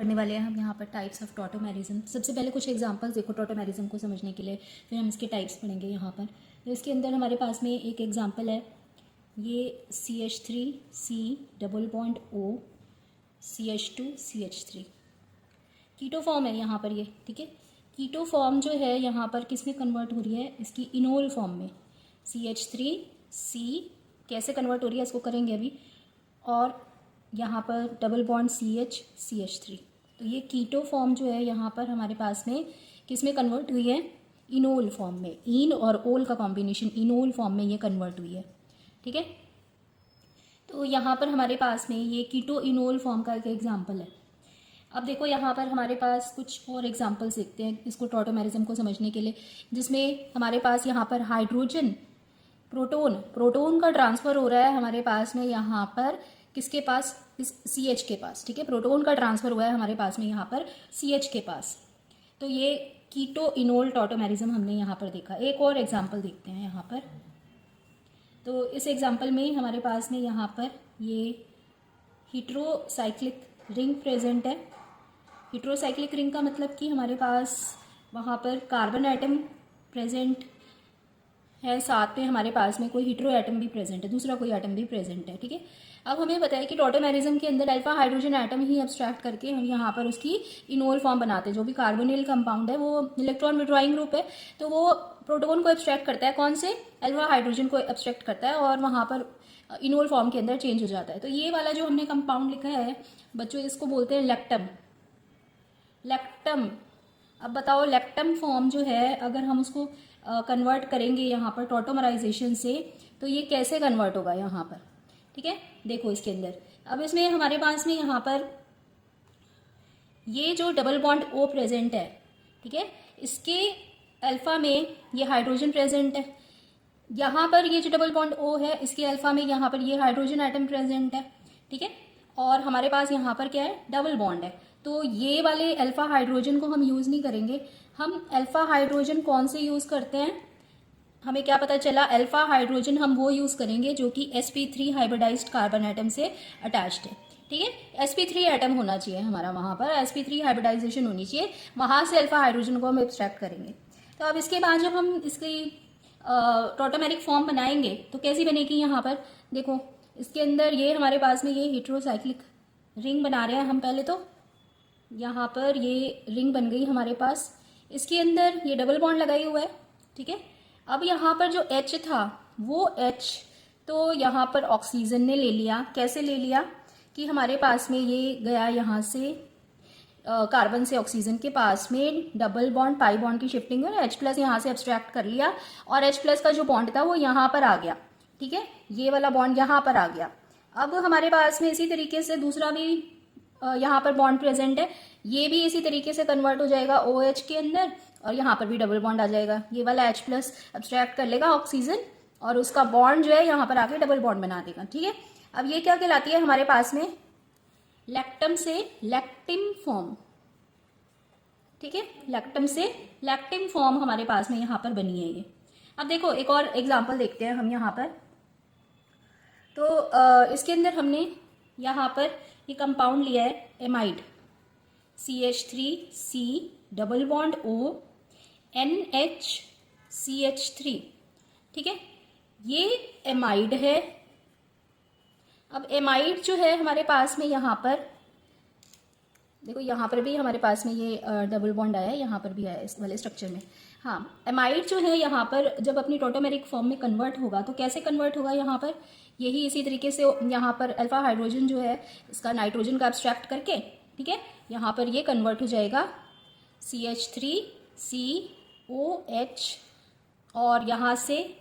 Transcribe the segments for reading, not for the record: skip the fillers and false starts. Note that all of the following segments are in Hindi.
पढ़ने वाले हैं हम यहाँ पर टाइप्स ऑफ टॉटोमेरिज्म। सबसे पहले कुछ एग्जांपल्स देखो टॉटोमेरिज्म को समझने के लिए, फिर हम इसके टाइप्स पढ़ेंगे यहाँ पर। तो इसके अंदर हमारे पास में एक एग्जांपल है, ये CH3C double bond O CH2CH3 keto form है यहाँ पर ये, ठीक है। कीटो फॉर्म जो है यहाँ पर किस में कन्वर्ट हो रही है, इसकी इनोल फॉर्म में। CH3C कैसे कन्वर्ट हो रही है इसको करेंगे अभी। और यहाँ पर डबल बॉन्ड CH3, तो ये कीटो फॉर्म जो है यहाँ पर हमारे पास में किस में कन्वर्ट हुई है, इनोल फॉर्म में। इन और ओल का कॉम्बिनेशन इनोल फॉर्म में ये कन्वर्ट हुई है, ठीक है। तो यहाँ पर हमारे पास में ये कीटो इनोल फॉर्म का एक एग्जाम्पल है। अब देखो यहाँ पर हमारे पास कुछ और एग्जाम्पल्स देखते हैं इसको टॉटोमेरिज्म को समझने के लिए, जिसमें हमारे पास यहाँ पर हाइड्रोजन प्रोटोन का ट्रांसफर हो रहा है हमारे पास में यहाँ पर किसके पास, इस CH के पास, ठीक है। प्रोटोन का ट्रांसफर हुआ है हमारे पास में यहाँ पर CH के पास। तो ये कीटो इनोल टॉटोमेरिज्म हमने यहाँ पर देखा। एक और एग्जाम्पल देखते हैं यहाँ पर। तो इस एग्जाम्पल में हमारे पास में यहाँ पर ये हीट्रोसाइक्लिक रिंग प्रेजेंट है। हीट्रोसाइक्लिक रिंग का मतलब कि हमारे पास वहाँ पर कार्बन एटम प्रेजेंट है, साथ में हमारे पास में कोई हीट्रो एटम भी प्रेजेंट है, दूसरा कोई एटम भी प्रेजेंट है, ठीक है। अब हमें बताया कि टॉटोमेरिज्म के अंदर अल्फा हाइड्रोजन एटम ही एब्स्ट्रैक्ट करके हम यहाँ पर उसकी इनोल फॉर्म बनाते हैं। जो भी कार्बोनिल कंपाउंड है वो इलेक्ट्रॉन विड्रॉइंग ग्रुप है, तो वो प्रोटोन को एब्स्ट्रैक्ट करता है, कौन से, अल्फा हाइड्रोजन को एब्स्ट्रैक्ट करता है और वहाँ पर इनोल फॉर्म के अंदर चेंज हो जाता है। तो ये वाला जो हमने कंपाउंड लिखा है बच्चों, इसको बोलते हैं लैक्टम। अब बताओ लैक्टम फॉर्म जो है अगर हम उसको कन्वर्ट करेंगे यहाँ पर टॉटोमराइजेशन से, तो ये कैसे कन्वर्ट होगा यहाँ पर, ठीक है। देखो इसके अंदर अब इसमें हमारे पास में यहाँ पर ये जो डबल बॉन्ड O प्रेजेंट है, ठीक है, इसके अल्फा में ये हाइड्रोजन प्रेजेंट है। यहाँ पर ये जो डबल बॉन्ड O है इसके अल्फा में यहाँ पर ये हाइड्रोजन एटम प्रेजेंट है, ठीक है। और हमारे पास यहाँ पर क्या है, डबल बॉन्ड है। तो ये वाले अल्फा हाइड्रोजन को हम यूज़ नहीं करेंगे। हम अल्फा हाइड्रोजन कौन से यूज़ करते हैं, हमें क्या पता चला, अल्फा हाइड्रोजन हम वो यूज़ करेंगे जो कि sp3 हाइब्रिडाइज्ड कार्बन एटम से अटैच्ड है, ठीक है। sp3 एटम होना चाहिए हमारा, वहाँ पर sp3 हाइब्रिडाइजेशन होनी चाहिए, वहाँ से अल्फा हाइड्रोजन को हम एक्सट्रैक्ट करेंगे। तो अब इसके बाद जब हम इसकी टॉटोमेरिक फॉर्म बनाएंगे तो कैसी बनेगी, यहाँ पर देखो इसके अंदर ये हमारे पास में ये हीट्रोसाइक्लिक रिंग बना रहे हैं हम। पहले तो यहाँ पर ये रिंग बन गई हमारे पास, इसके अंदर ये डबल बॉन्ड लगाई हुआ है, ठीक है। अब यहाँ पर जो H था वो H तो यहाँ पर ऑक्सीजन ने ले लिया। कैसे ले लिया कि हमारे पास में ये गया यहाँ से कार्बन से ऑक्सीजन के पास में डबल बॉन्ड पाई बॉन्ड की शिफ्टिंग और H+ यहाँ से एब्स्ट्रैक्ट कर लिया और H+ का जो बॉन्ड था वो यहाँ पर आ गया, ठीक है। ये वाला बॉन्ड यहाँ पर आ गया। अब हमारे पास में इसी तरीके से दूसरा भी यहाँ पर बॉन्ड प्रेजेंट है, ये भी इसी तरीके से कन्वर्ट हो जाएगा OH के अंदर और यहाँ पर भी डबल बॉन्ड आ जाएगा। ये वाला H+ एब्स्ट्रैक्ट कर लेगा ऑक्सीजन और उसका बॉन्ड जो है यहाँ पर आके डबल बॉन्ड बना देगा, ठीक है। अब ये क्या कहलाती है हमारे पास में, लैक्टम से लैक्टिम फॉर्म, ठीक है। लैक्टम से लैक्टिम फॉर्म हमारे पास में यहाँ पर बनी है ये। अब देखो एक और एग्जाम्पल देखते हैं हम यहाँ पर। तो इसके अंदर हमने यहाँ पर ये कंपाउंड लिया है amide, CH3C double bond O NHCH3, ठीक है। ये एमाइड है। अब एमाइड जो है हमारे पास में यहाँ पर देखो, यहाँ पर भी हमारे पास में ये डबल बॉन्ड आया है, यहाँ पर भी आया है इस वाले स्ट्रक्चर में। हाँ, एमाइड जो है यहाँ पर जब अपनी टॉटोमेरिक फॉर्म में कन्वर्ट होगा तो कैसे कन्वर्ट होगा, यहाँ पर यही इसी तरीके से यहाँ पर अल्फा हाइड्रोजन जो है इसका नाइट्रोजन का एब्स्ट्रैक्ट करके, ठीक है, यहाँ पर ये कन्वर्ट हो जाएगा CH3COH और यहाँ से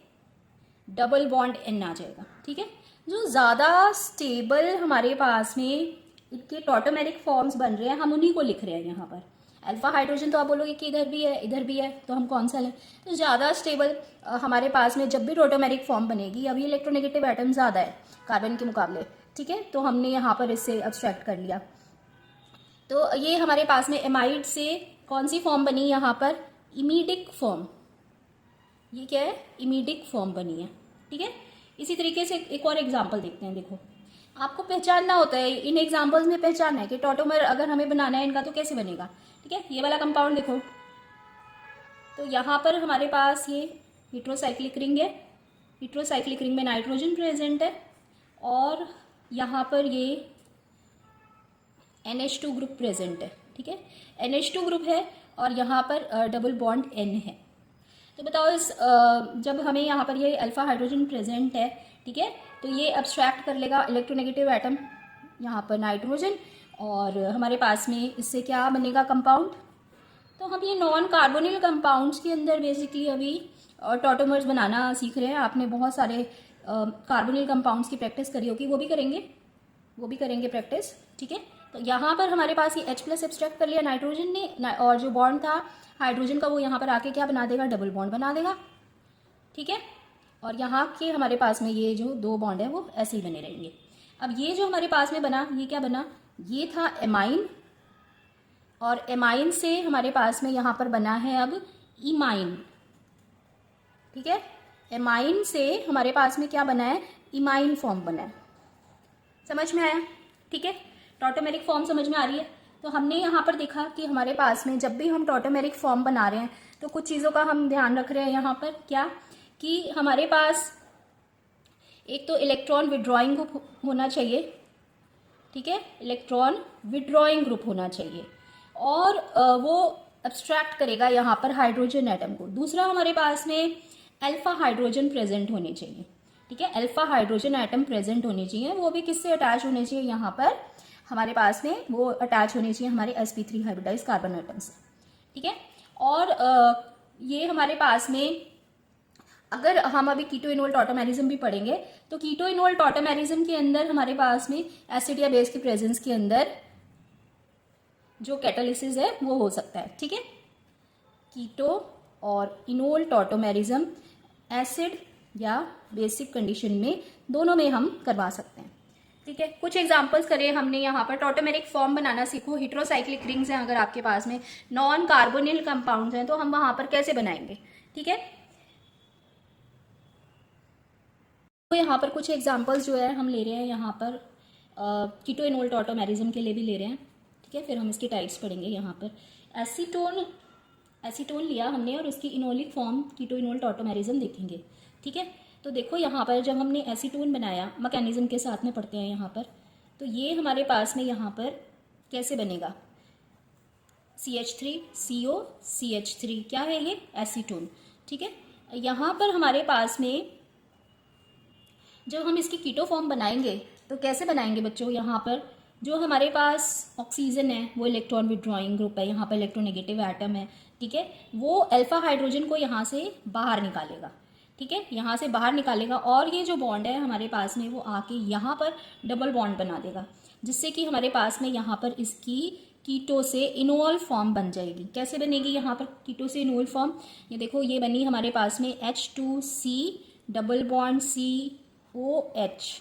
डबल बॉन्ड N आ जाएगा, ठीक है। जो ज़्यादा स्टेबल हमारे पास में इनके टॉटोमेरिक फॉर्म्स बन रहे हैं हम उन्हीं को लिख रहे हैं यहाँ पर। अल्फा हाइड्रोजन तो आप बोलोगे कि इधर भी है इधर भी है, तो हम कौन सा लें। तो ज़्यादा स्टेबल हमारे पास में जब भी टॉटोमेरिक फॉर्म बनेगी, अभी इलेक्ट्रोनेगेटिव एटम ज़्यादा है कार्बन के मुकाबले, ठीक है, तो हमने यहाँ पर इससे एब्स्ट्रैक्ट कर लिया। तो ये हमारे पास में एमाइड से कौन सी फॉर्म बनी यहाँ पर, इमीडिक फॉर्म। ये क्या है, इमीडिक फॉर्म बनी है, ठीक है। इसी तरीके से एक और एग्जाम्पल देखते हैं। देखो आपको पहचानना होता है, इन एग्जाम्पल्स में पहचानना है कि टॉटोमर अगर हमें बनाना है इनका तो कैसे बनेगा। ठीक है, ये वाला कंपाउंड देखो, तो यहाँ पर हमारे पास ये हेट्रोसाइक्लिक रिंग है, हेट्रोसाइक्लिक रिंग में नाइट्रोजन प्रेजेंट है, और यहाँ पर ये NH2 ग्रुप प्रेजेंट है। ठीक है, NH2 ग्रुप है और यहाँ पर डबल बॉन्ड N है। तो बताओ इस जब हमें यहाँ पर ये अल्फा हाइड्रोजन प्रेजेंट है, ठीक है, तो ये अब्स्ट्रैक्ट कर लेगा इलेक्ट्रोनेगेटिव एटम यहाँ पर नाइट्रोजन, और हमारे पास में इससे क्या बनेगा कंपाउंड। तो हम ये नॉन कार्बोनिल कंपाउंड्स के अंदर बेसिकली अभी टॉटोमर्स बनाना सीख रहे हैं। आपने बहुत सारे कार्बोनिल कंपाउंड्स की प्रैक्टिस करी होगी, वो भी करेंगे प्रैक्टिस। ठीक है, तो यहाँ पर हमारे पास ये H+ एब्स्ट्रैक्ट कर लिया नाइट्रोजन ने, और जो बॉन्ड था हाइड्रोजन का वो यहाँ पर आके क्या बना देगा, डबल बॉन्ड बना देगा। ठीक है, और यहाँ के हमारे पास में ये जो दो बॉन्ड है वो ऐसे ही बने रहेंगे। अब ये जो हमारे पास में बना, ये क्या बना, ये था एमाइन, और एमाइन से हमारे पास में यहाँ पर बना है अब इमाइन। ठीक है, एमाइन से हमारे पास में क्या बना है, इमाइन फॉर्म बना है। समझ में आया। ठीक है, टॉटोमेरिक फॉर्म समझ में आ रही है। तो हमने यहाँ पर देखा कि हमारे पास में जब भी हम टॉटोमेरिक फॉर्म बना रहे हैं तो कुछ चीज़ों का हम ध्यान रख रहे हैं यहाँ पर, क्या कि हमारे पास एक तो इलेक्ट्रॉन विड्रॉइंग ग्रुप होना चाहिए। ठीक है, इलेक्ट्रॉन विड्रॉइंग ग्रुप होना चाहिए, और वो अब्स्ट्रैक्ट करेगा यहाँ पर हाइड्रोजन एटम को। दूसरा हमारे पास में अल्फा हाइड्रोजन प्रेजेंट होने चाहिए। ठीक है, अल्फा हाइड्रोजन एटम प्रेजेंट होने चाहिए, वो भी किससे अटैच होने चाहिए, यहाँ पर हमारे पास में वो अटैच होने चाहिए हमारे sp3 हाइब्रिडाइज कार्बन एटम से। ठीक है, और ये हमारे पास में अगर हम अभी कीटो इनोल टॉटोमेरिज्म भी पढ़ेंगे तो कीटो इनोल टॉटोमेरिज्म के अंदर हमारे पास में एसिड या बेस के प्रेजेंस के अंदर जो कैटालिसिस है वो हो सकता है। ठीक है, कीटो और इनोल टॉटोमेरिज्म एसिड या बेसिक कंडीशन में दोनों में हम करवा सकते हैं। ठीक है, कुछ एग्जांपल्स करें हमने यहाँ पर। टॉटोमेरिक फॉर्म बनाना सीखो, हेट्रोसाइक्लिक रिंग्स हैं अगर आपके पास में, नॉन कार्बोनिल कंपाउंड्स हैं, तो हम वहां पर कैसे बनाएंगे। ठीक है, तो यहाँ पर कुछ एग्जांपल्स जो है हम ले रहे हैं यहाँ पर कीटो इनोल टॉटोमेरिज्म के लिए भी ले रहे हैं। ठीक है, फिर हम इसकी टाइप्स पढ़ेंगे। यहाँ पर एसीटोन लिया हमने और उसकी enolic form keto enol tautomerism देखेंगे। ठीक है, तो देखो यहाँ पर जब हमने एसीटोन बनाया, मैकेनिज्म के साथ में पढ़ते हैं यहाँ पर, तो ये हमारे पास में यहाँ पर कैसे बनेगा, CH3CO CH3, क्या है ये, एसीटोन। ठीक है, यहाँ पर हमारे पास में जब हम इसकी कीटो फॉर्म बनाएंगे तो कैसे बनाएंगे बच्चों, यहाँ पर जो हमारे पास ऑक्सीजन है वो इलेक्ट्रॉन विड्रॉइंग ग्रुप है, यहाँ पर इलेक्ट्रोनेगेटिव एटम है। ठीक है, वो अल्फा हाइड्रोजन को यहाँ से बाहर निकालेगा। ठीक है, यहाँ से बाहर निकालेगा, और ये जो बॉन्ड है हमारे पास में वो आके यहाँ पर डबल बॉन्ड बना देगा, जिससे कि हमारे पास में यहाँ पर इसकी कीटो से इनोल फॉर्म बन जाएगी। कैसे बनेगी यहाँ पर कीटो से इनोल फॉर्म, ये देखो ये बनी हमारे पास में H2C डबल बॉन्ड COH,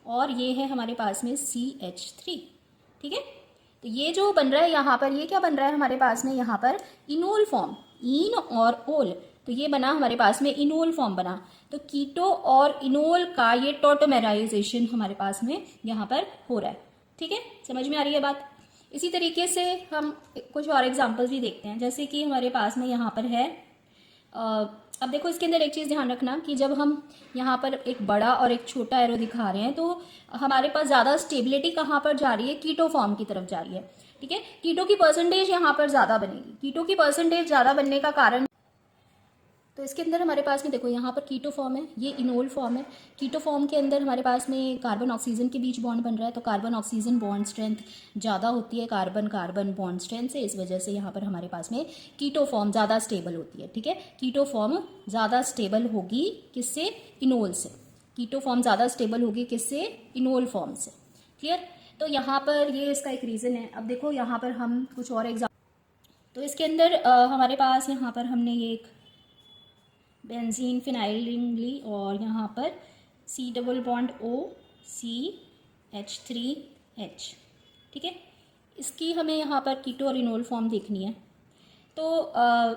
और ये है हमारे पास में CH3। ठीक है, तो ये जो बन रहा है यहाँ पर, ये क्या बन रहा है हमारे पास में यहाँ पर इनोल फॉर्म, इन और ओल, तो ये बना हमारे पास में इनोल फॉर्म बना। तो कीटो और इनोल का ये टॉटोमेराइजेशन हमारे पास में यहाँ पर हो रहा है। ठीक है, समझ में आ रही है बात। इसी तरीके से हम कुछ और एग्जांपल्स भी देखते हैं, जैसे कि हमारे पास में यहाँ पर है अब देखो इसके अंदर एक चीज़ ध्यान रखना कि जब हम यहाँ पर एक बड़ा और एक छोटा एरो दिखा रहे हैं तो हमारे पास ज़्यादा स्टेबिलिटी कहाँ पर जा रही है, कीटो फॉर्म की तरफ जा रही है। ठीक है, कीटो की परसेंटेज यहाँ पर ज़्यादा बनेगी। कीटो की परसेंटेज ज़्यादा बनने का कारण, तो इसके अंदर हमारे पास में देखो यहाँ पर कीटो फॉर्म है, ये इनोल फॉर्म है। कीटो फॉर्म के अंदर हमारे पास में कार्बन ऑक्सीजन के बीच बॉन्ड बन रहा है, तो कार्बन ऑक्सीजन बॉन्ड स्ट्रेंथ ज़्यादा होती है कार्बन कार्बन बॉन्ड स्ट्रेंथ से, इस वजह से यहाँ पर हमारे पास में कीटो फॉर्म ज़्यादा स्टेबल होती है। ठीक है, कीटो फॉर्म ज़्यादा स्टेबल होगी किससे, इनोल से। कीटो फॉर्म ज़्यादा स्टेबल होगी किससे, इनोल फॉर्म से। क्लियर, तो यहाँ पर ये इसका एक रीज़न है। अब देखो यहाँ पर हम कुछ और एग्जाम्पल, तो इसके अंदर हमारे पास यहाँ पर हमने ये एक बेंजीन फिनाइल रिंग ली, और यहाँ पर C double bond O CH3H। ठीक है, इसकी हमें यहाँ पर कीटो और इनोल फॉर्म देखनी है। तो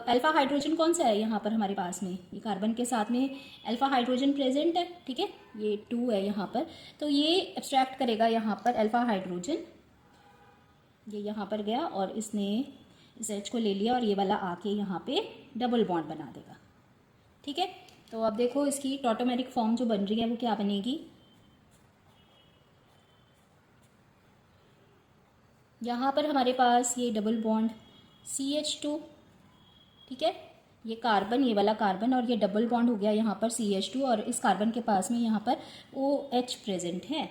अल्फ़ा हाइड्रोजन कौन सा है यहाँ पर हमारे पास में, ये कार्बन के साथ में अल्फ़ा हाइड्रोजन प्रेजेंट है, ठीक है, ये 2 है यहाँ पर। तो ये एब्स्ट्रैक्ट करेगा यहाँ पर अल्फ़ा हाइड्रोजन, ये यहाँ पर गया और इसने इस H को ले लिया और ये वाला आके यहाँ पे डबल बॉन्ड बना देगा, ठीक है। तो अब देखो इसकी टॉटोमेरिक फॉर्म जो बन रही है वो क्या बनेगी, यहाँ पर हमारे पास ये डबल बॉन्ड CH2, ठीक है, ये कार्बन, ये वाला कार्बन और ये डबल बॉन्ड हो गया यहाँ पर CH2 और इस कार्बन के पास में यहाँ पर OH प्रेजेंट है,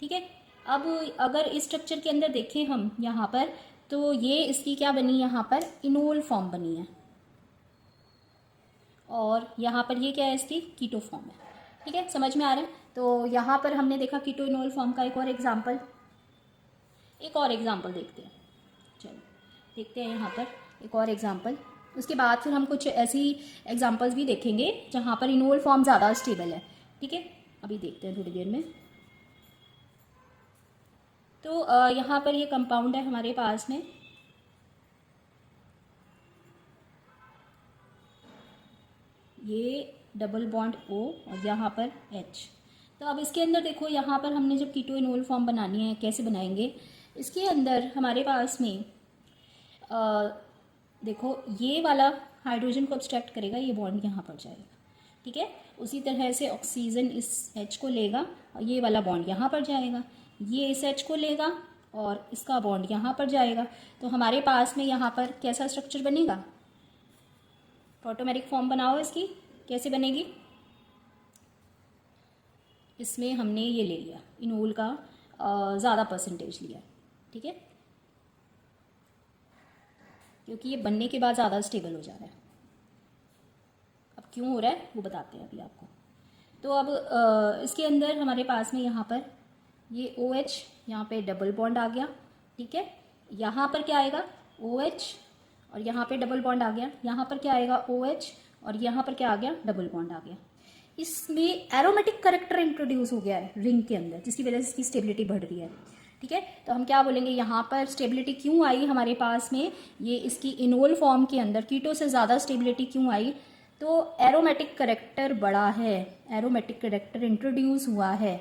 ठीक है। अब अगर इस स्ट्रक्चर के अंदर देखें हम यहाँ पर, तो ये इसकी क्या बनी, यहाँ पर इनोल फॉर्म बनी है और यहाँ पर ये क्या है, इसकी कीटो फॉर्म है, ठीक है, समझ में आ रहा है। तो यहाँ पर हमने देखा कीटो इनोल फॉर्म का एक और एग्जाम्पल देखते हैं, चलो देखते हैं यहाँ पर एक और एग्जाम्पल। उसके बाद फिर हम कुछ ऐसी एग्जाम्पल्स भी देखेंगे जहाँ पर इनोल फॉर्म ज़्यादा स्टेबल है, ठीक है, अभी देखते हैं थोड़ी देर में। तो यहाँ पर ये कंपाउंड है हमारे पास में, ये डबल बॉन्ड O और यहाँ पर H। तो अब इसके अंदर देखो, यहाँ पर हमने जब कीटो इनोल फॉर्म बनानी है कैसे बनाएंगे, इसके अंदर हमारे पास में देखो ये वाला हाइड्रोजन को एब्स्ट्रैक्ट करेगा, ये बॉन्ड यहाँ पर जाएगा, ठीक है। उसी तरह से ऑक्सीजन इस H को लेगा और ये वाला बॉन्ड यहाँ पर जाएगा, ये इस H को लेगा और इसका बॉन्ड यहाँ पर जाएगा। तो हमारे पास में यहाँ पर कैसा स्ट्रक्चर बनेगा, टॉटोमेरिक फॉर्म बनाओ इसकी, कैसे बनेगी, इसमें हमने ये ले लिया इनोल का ज़्यादा परसेंटेज लिया, ठीक है, क्योंकि ये बनने के बाद ज़्यादा स्टेबल हो जा रहा है। अब क्यों हो रहा है वो बताते हैं अभी आपको। तो अब इसके अंदर हमारे पास में यहाँ पर ये OH, यहाँ पे डबल बॉन्ड आ गया, ठीक है, यहाँ पर क्या आएगा OH और यहाँ पे डबल बॉन्ड आ गया, यहाँ पर क्या आएगा OH और यहाँ पर क्या आ गया, डबल बॉन्ड आ गया। इसमें एरोमेटिक करेक्टर इंट्रोड्यूस हो गया है रिंग के अंदर, जिसकी वजह से इसकी स्टेबिलिटी बढ़ रही है, ठीक है। तो हम क्या बोलेंगे, यहाँ पर स्टेबिलिटी क्यों आई हमारे पास में, ये इसकी इनोल फॉर्म के अंदर कीटो से ज़्यादा स्टेबिलिटी क्यों आई, तो एरोमेटिक करेक्टर बढ़ा है, एरोमेटिक करेक्टर इंट्रोड्यूस हुआ है,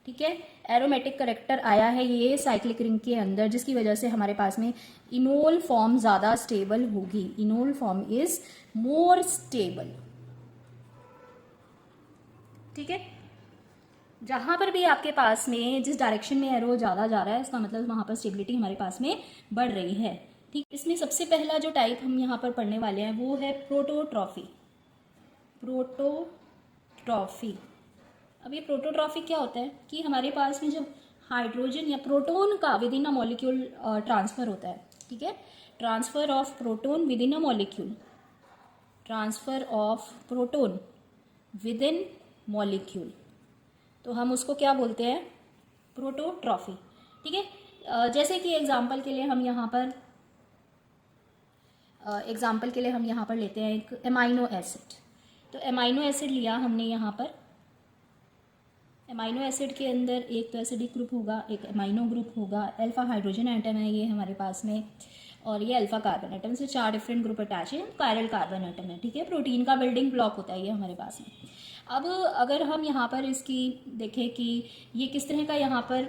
ठीक है, एरोमेटिक करेक्टर आया है ये साइक्लिक रिंग के अंदर, जिसकी वजह से हमारे पास में इनोल फॉर्म ज़्यादा स्टेबल होगी, enol form is more stable, ठीक है। जहाँ पर भी आपके पास में जिस डायरेक्शन में एरो ज़्यादा जा रहा है, इसका मतलब वहाँ पर स्टेबिलिटी हमारे पास में बढ़ रही है, ठीक। इसमें सबसे पहला जो टाइप हम यहाँ पर पढ़ने वाले हैं वो है प्रोटोट्रॉफी। प्रोटोट्रॉफी, अब ये प्रोटोट्रॉफी क्या होता है कि हमारे पास में जब हाइड्रोजन या प्रोटोन का with in a molecule transfer होता है, ठीक है, transfer of proton with in a molecule, transfer of proton with in molecule, तो हम उसको क्या बोलते हैं, प्रोटोट्रॉफी, ठीक है। जैसे कि एग्जाम्पल के लिए हम यहाँ पर लेते हैं एक एमाइनो एसिड। तो एमाइनो एसिड लिया हमने यहाँ पर, एमाइनो एसिड के अंदर एक तो एसिडिक ग्रुप होगा, एक एमाइनो ग्रुप होगा, अल्फा हाइड्रोजन एटम है ये हमारे पास में, और ये अल्फा कार्बन एटम से 4 डिफरेंट ग्रुप अटैच है, कायरल कार्बन एटम है, ठीक है, प्रोटीन का बिल्डिंग ब्लॉक होता है ये हमारे पास में। अब अगर हम यहाँ पर इसकी देखें कि ये किस तरह का यहाँ पर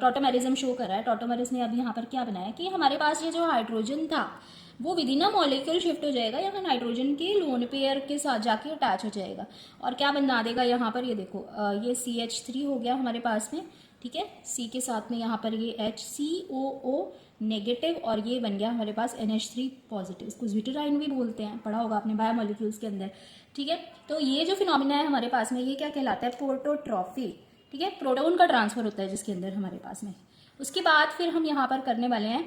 टॉटोमेरिज्म शो कर रहा है, टॉटोमेरिस ने अब यहाँ पर क्या बनाया कि हमारे पास ये जो हाइड्रोजन था वो with in a molecule shift हो जाएगा, यहाँ नाइट्रोजन के लोन पेयर के साथ जाके अटैच हो जाएगा और क्या बना देगा यहाँ पर, ये देखो ये CH3 हो गया हमारे पास में, ठीक है, C के साथ में यहाँ पर ये HCOO नेगेटिव और ये बन गया हमारे पास NH3 पॉजिटिव, इसको ज्विटराइन भी बोलते हैं, पढ़ा होगा आपने बायोमोलिक्यूल्स के अंदर, ठीक है। तो ये जो फिनोमिना है हमारे पास में ये क्या कहलाता है, प्रोटोट्रॉफी, ठीक है, प्रोटोन का ट्रांसफर होता है जिसके अंदर हमारे पास में। उसके बाद फिर हम यहाँ पर करने वाले हैं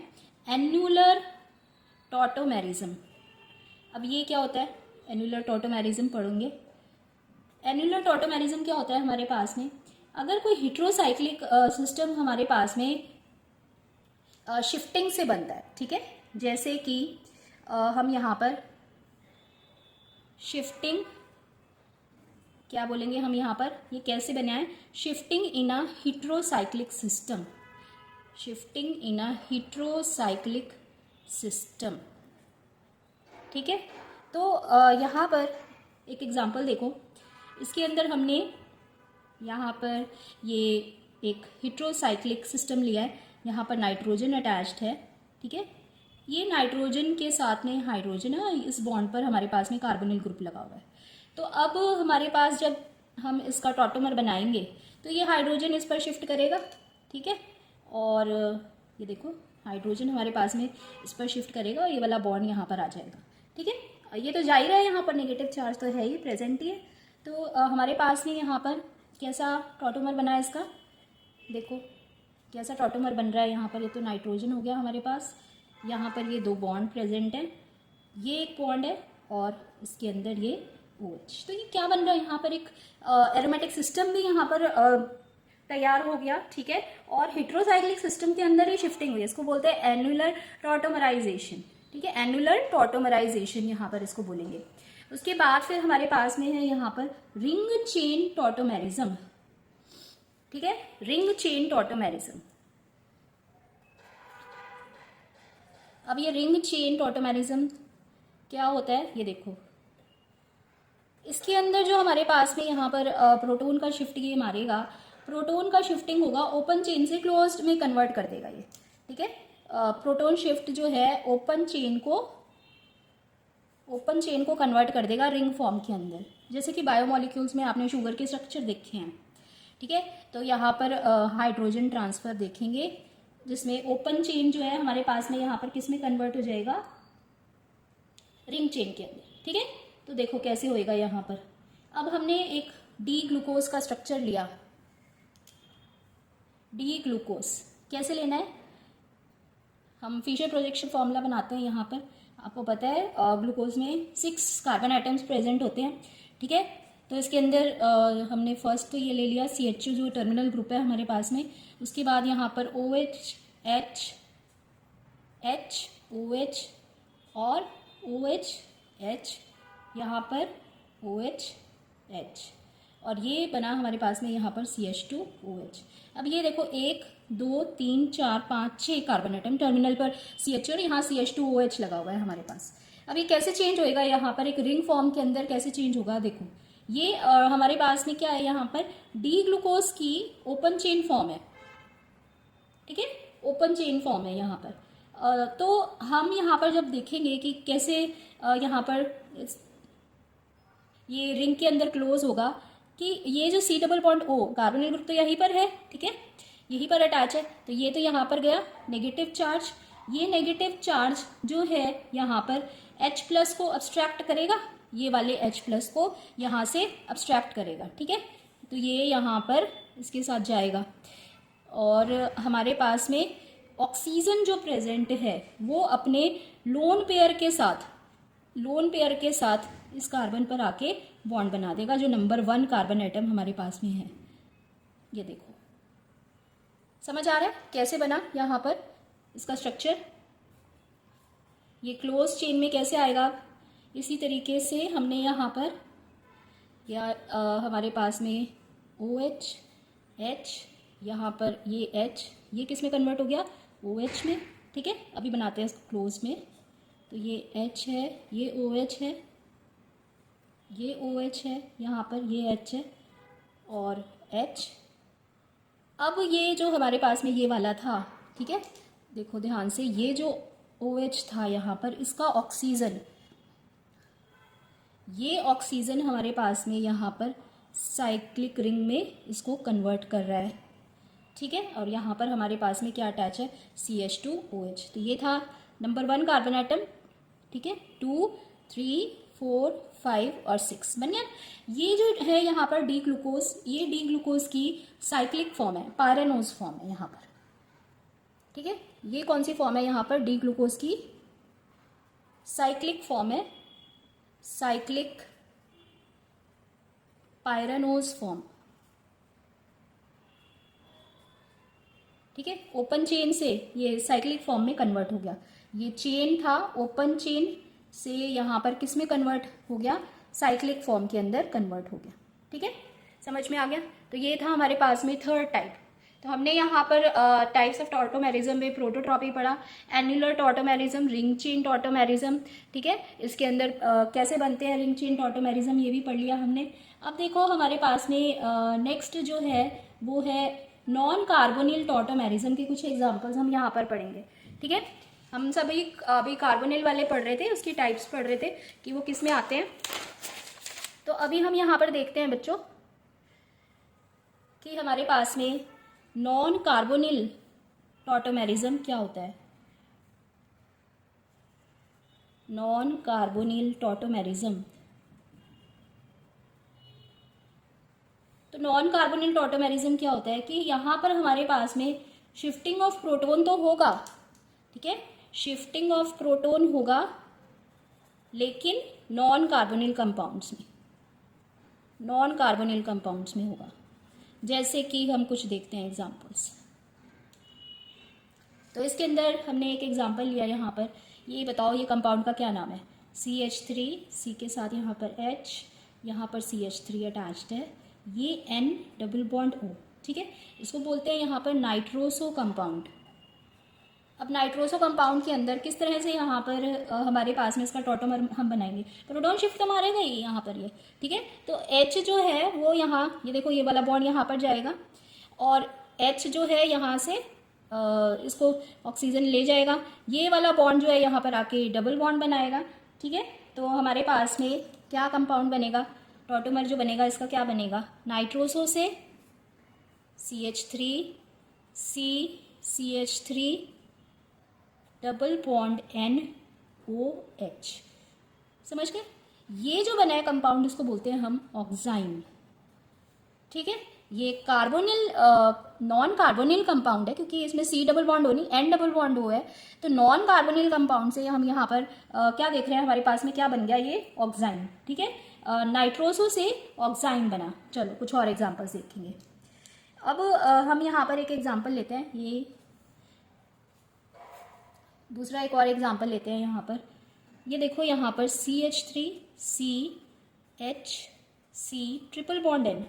एन्युलर टॉटोमेरिज्म। अब ये क्या होता है, एन्युलर टॉटोमेरिज्म पढ़ेंगे। एन्युलर टॉटोमेरिज्म क्या होता है हमारे पास में, अगर कोई हेट्रोसाइक्लिक सिस्टम हमारे पास में शिफ्टिंग से बनता है, ठीक है, जैसे कि हम यहाँ पर शिफ्टिंग क्या बोलेंगे हम यहाँ पर, ये कैसे बना है, shifting in a heterocyclic system, shifting in a heterocyclic system, ठीक है। तो यहाँ पर एक एग्जांपल देखो, इसके अंदर हमने यहाँ पर ये एक हेट्रोसाइक्लिक सिस्टम लिया है, यहाँ पर नाइट्रोजन अटैच्ड है, ठीक है। ये नाइट्रोजन के साथ में हाइड्रोजन है, इस बॉन्ड पर हमारे पास में कार्बोनिल ग्रुप लगा हुआ है। तो अब हमारे पास जब हम इसका टॉटोमर बनाएंगे तो ये हाइड्रोजन इस पर शिफ्ट करेगा, ठीक है। और ये देखो हाइड्रोजन हमारे पास में इस पर शिफ्ट करेगा और ये वाला बॉन्ड यहाँ पर आ जाएगा, ठीक है। ये तो जाहिर है यहाँ पर नेगेटिव चार्ज तो है ही, प्रेजेंट ही है। तो हमारे पास में यहाँ पर कैसा टॉटोमर बना है इसका, देखो कैसा टॉटोमर बन रहा है यहाँ पर। ये तो नाइट्रोजन हो गया हमारे पास, यहाँ पर ये 2 बॉन्ड प्रेजेंट है, ये एक बॉन्ड है और इसके अंदर ये OH। तो ये क्या बन रहा है यहाँ पर, एक एरोमेटिक सिस्टम भी यहाँ पर तैयार हो गया, ठीक है। और हेट्रोसाइक्लिक सिस्टम के अंदर ही शिफ्टिंग हुई है, इसको बोलते हैं एनुलर टॉटोमराइजेशन, ठीक है। एनुलर टॉटोमराइजेशन यहाँ पर इसको बोलेंगे। उसके बाद फिर हमारे पास में है यहाँ पर रिंग चेन टॉटोमेरिज्म, ठीक है, रिंग चेन टॉटोमेरिज्म। अब ये रिंग चेन टॉटोमेरिज्म क्या होता है, ये देखो इसके अंदर जो हमारे पास में यहाँ पर प्रोटॉन का शिफ्ट ये मारेगा, प्रोटॉन का शिफ्टिंग होगा ओपन चेन से क्लोज्ड में कन्वर्ट कर देगा ये, ठीक है। प्रोटॉन शिफ्ट जो है ओपन चेन को कन्वर्ट कर देगा रिंग फॉर्म के अंदर, जैसे कि बायोमोलिक्यूल्स में आपने शुगर के स्ट्रक्चर देखे हैं, ठीक है। तो यहाँ पर हाइड्रोजन ट्रांसफर देखेंगे जिसमें ओपन चेन जो है हमारे पास में यहाँ पर किस में कन्वर्ट हो जाएगा, रिंग चेन के अंदर, ठीक है। तो देखो कैसे होएगा यहाँ पर। अब हमने एक डी ग्लूकोज का स्ट्रक्चर लिया, डी ग्लूकोज कैसे लेना है, हम फिशर प्रोजेक्शन फॉर्मूला बनाते हैं। यहाँ पर आपको पता है ग्लूकोज में 6 कार्बन आइटम्स प्रेजेंट होते हैं, ठीक है। तो इसके अंदर हमने फर्स्ट तो ये ले लिया CHO जो टर्मिनल ग्रुप है हमारे पास में, उसके बाद यहाँ पर OH H H OH और OH H, यहाँ पर OH H, और ये बना हमारे पास में यहाँ पर CH2OH। अब ये देखो 1 2 3 4 5 6 कार्बन आइटम टर्मिनल पर CH और यहाँ CH2OH लगा हुआ है हमारे पास। अब ये कैसे चेंज होएगा, यहाँ पर एक रिंग फॉर्म के अंदर कैसे चेंज होगा, देखो ये हमारे पास में क्या है, यहाँ पर डी ग्लूकोज की ओपन चेन फॉर्म है, ठीक है, ओपन चेन फॉर्म है यहाँ पर। तो हम यहाँ पर जब देखेंगे कि कैसे यहाँ पर ये रिंग के अंदर क्लोज होगा, कि ये जो C+O कार्बोनिल ग्रुप तो यहीं पर है, ठीक है, यहीं पर अटैच है। तो ये तो यहाँ पर गया नेगेटिव चार्ज, ये नेगेटिव चार्ज जो है यहाँ पर H+ को अब्स्ट्रैक्ट करेगा, ये वाले H+ को यहाँ से अब्स्ट्रैक्ट करेगा, ठीक है। तो ये यहाँ पर इसके साथ जाएगा और हमारे पास में ऑक्सीजन जो प्रेजेंट है वो अपने लोन पेयर के साथ इस कार्बन पर आके बॉन्ड बना देगा, जो नंबर 1 कार्बन आइटम हमारे पास में है। ये देखो समझ आ रहा है कैसे बना यहाँ पर इसका स्ट्रक्चर, ये क्लोज चेन में कैसे आएगा। इसी तरीके से हमने यहाँ पर या हमारे पास में OH H, यहाँ पर ये H, ये किस में कन्वर्ट हो गया, OH में, ठीक है। अभी बनाते हैं इसको क्लोज में। तो ये H है, ये OH है, ये OH है, यहाँ पर ये H है और H। अब ये जो हमारे पास में ये वाला था, ठीक है, देखो ध्यान से, ये जो OH था यहाँ पर, इसका ऑक्सीजन, ये ऑक्सीजन हमारे पास में यहाँ पर साइक्लिक रिंग में इसको कन्वर्ट कर रहा है, ठीक है। और यहाँ पर हमारे पास में क्या अटैच है, CH2OH। तो ये था नंबर 1 कार्बन आइटम, ठीक है, 2 3 4 5 और 6 बन गया। ये जो है यहाँ पर डी ग्लूकोज, ये डी ग्लूकोज की साइक्लिक फॉर्म है, पायरेनोज फॉर्म है यहाँ पर, ठीक है। ये कौन सी फॉर्म है यहाँ पर, डी ग्लूकोज की साइक्लिक फॉर्म है, साइक्लिक पायरेनोज फॉर्म, ठीक है। ओपन चेन से ये साइक्लिक फॉर्म में कन्वर्ट हो गया, ये चेन था ओपन चेन से यहाँ पर किस में कन्वर्ट हो गया, साइक्लिक फॉर्म के अंदर कन्वर्ट हो गया, ठीक है, समझ में आ गया। तो ये था हमारे पास में थर्ड टाइप, तो हमने यहाँ पर टाइप्स ऑफ टॉटोमेरिज्म में प्रोटोट्रॉपी पढ़ा, annular tautomerism, ring chain tautomerism, ठीक है। इसके अंदर कैसे बनते हैं रिंग चेन टॉटोमेरिज्म ये भी पढ़ लिया हमने। अब देखो हमारे पास में नेक्स्ट जो है वो है नॉन कार्बोनिल टॉटोमेरिज्म के कुछ एग्जाम्पल्स हम यहाँ पर पढ़ेंगे, ठीक है। हम सभी अभी कार्बोनिल वाले पढ़ रहे थे, उसकी टाइप्स पढ़ रहे थे कि वो किस में आते हैं। तो अभी हम यहाँ पर देखते हैं बच्चों कि हमारे पास में नॉन कार्बोनिल टॉटोमेरिज्म क्या होता है। नॉन कार्बोनिल टॉटोमेरिज्म, तो नॉन कार्बोनिल टॉटोमेरिज्म क्या होता है कि यहाँ पर हमारे पास में शिफ्टिंग ऑफ प्रोटोन तो होगा, ठीक है, शिफ्टिंग ऑफ प्रोटोन होगा, लेकिन नॉन कार्बोनिल कंपाउंड्स में, नॉन कार्बोनिल कंपाउंड्स में होगा। जैसे कि हम कुछ देखते हैं एग्जांपल्स। तो इसके अंदर हमने एक एग्जांपल लिया यहाँ पर, ये बताओ ये कंपाउंड का क्या नाम है। CH3, C के साथ यहाँ पर H, यहाँ पर CH3 अटैच्ड है, ये N डबल बॉन्ड O, ठीक है। इसको बोलते हैं यहाँ पर नाइट्रोसो कंपाउंड। अब नाइट्रोसो कंपाउंड के अंदर किस तरह से यहाँ पर हमारे पास में इसका टॉटोमर हम बनाएंगे, प्रोटॉन शिफ्ट तो मारेगा ये यहाँ पर ये, ठीक है। तो H जो है वो यहाँ, ये देखो ये वाला बॉन्ड यहाँ पर जाएगा और H जो है यहाँ से इसको ऑक्सीजन ले जाएगा, ये वाला बॉन्ड जो है यहाँ पर आके डबल बॉन्ड बनाएगा, ठीक है। तो हमारे पास में क्या कंपाउंड बनेगा, टॉटोमर जो बनेगा इसका क्या बनेगा, नाइट्रोसो से CH3, C, CH3 double bond NOH, समझ गए। ये जो बना है कंपाउंड इसको बोलते हैं हम ऑक्साइन, ठीक है। ये कार्बोनिल नॉन कार्बोनिल कंपाउंड है क्योंकि इसमें C डबल बॉन्ड O नहीं, N डबल बॉन्ड O है। तो नॉन कार्बोनिल कंपाउंड से हम यहाँ पर क्या देख रहे हैं, हमारे पास में क्या बन गया, ये ऑक्साइन, ठीक है। नाइट्रोसो से ऑक्साइन बना। चलो कुछ और एग्जांपल्स देखेंगे। अब हम यहाँ पर एक एग्जांपल लेते हैं, ये दूसरा एक और एग्जांपल लेते हैं यहाँ पर। ये देखो यहाँ पर CH3, C, H, C triple bond N,